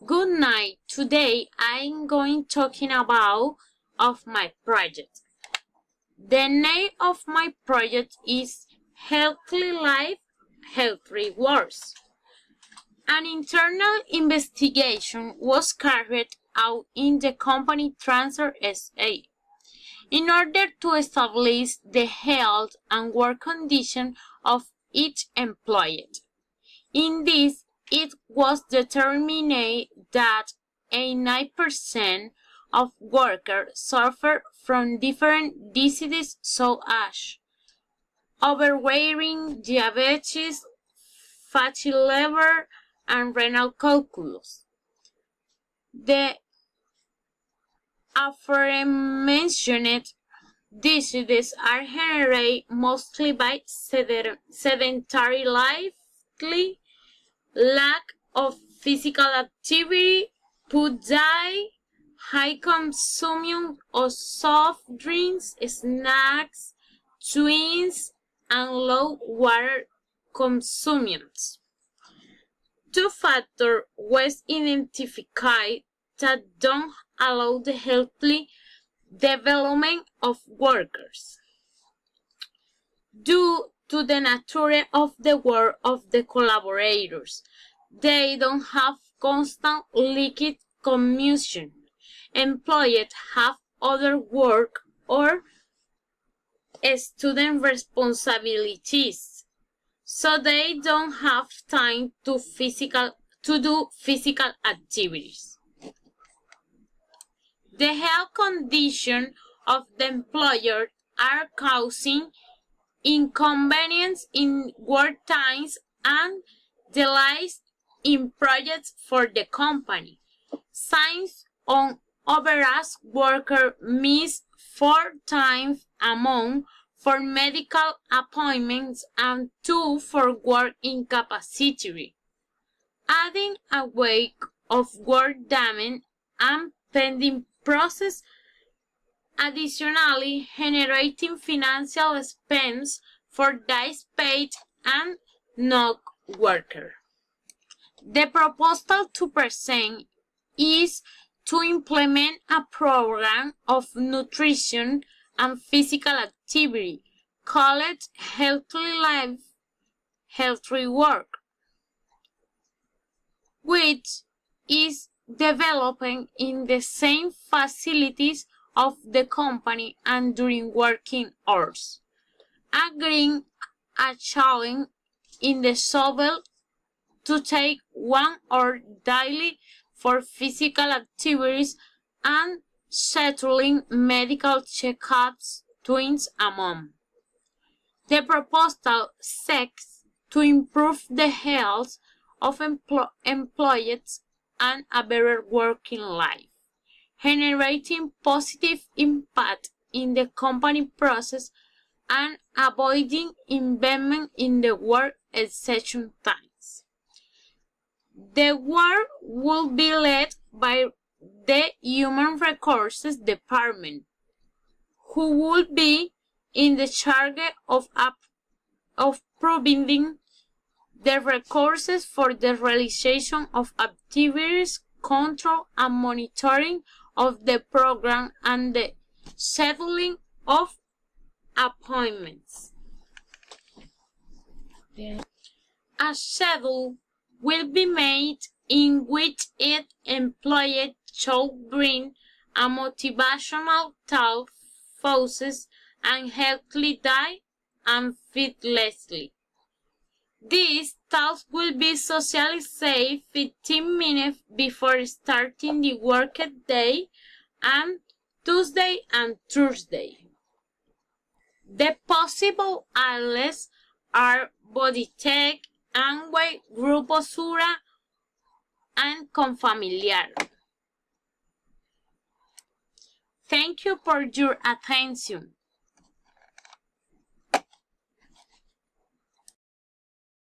Good night. Today I'm going talking about my project. The name of my project is Healthy Life, Health Rewards. An internal investigation was carried out in the company Transfer SA in order to establish the health and work condition of each employee. In this, it was determined that 89% of workers suffer from different diseases such as overweighting, diabetes, fatty liver, and renal calculus. The aforementioned diseases are generated mostly by sedentary lifestyle, lack of physical activity, poor diet, high consumption of soft drinks, snacks, sweets, and low water consumption. Two factors were identified that don't allow the healthy development of workers. Due to the nature of the work of the collaborators, they don't have constant liquid communication. Employees have other work or student responsibilities, so they don't have time to do physical activities. The health condition of the employer are causing inconvenience in work times and delays in projects for the company. Signs on average workers miss 4 times a month for medical appointments and 2 for work incapacity, adding a week of work damage and pending process, additionally generating financial expense for days paid and not worker. The proposal to present is to implement a program of nutrition and physical activity called Healthy Life, Health Reward, which is developing in the same facilities of the company and during working hours, agreeing a challenge in the shovel to take 1 hour daily for physical activities and scheduling medical checkups twice a month. The proposal seeks to improve the health of employees and a better working life, generating positive impact in the company process and avoiding investment in the work session times. The work will be led by the Human Resources Department, who will be in the charge of providing the resources for the realization of activities, control and monitoring of the program, and the scheduling of appointments. A schedule will be made in which each employee should bring a motivational talk, focus, and healthy diet and fearlessly. This task will be socialized 15 minutes before starting the workday and Tuesday and Thursday. The possible outlets are Bodytech, Amway, Grupo Sura, and Confamiliar. Thank you for your attention.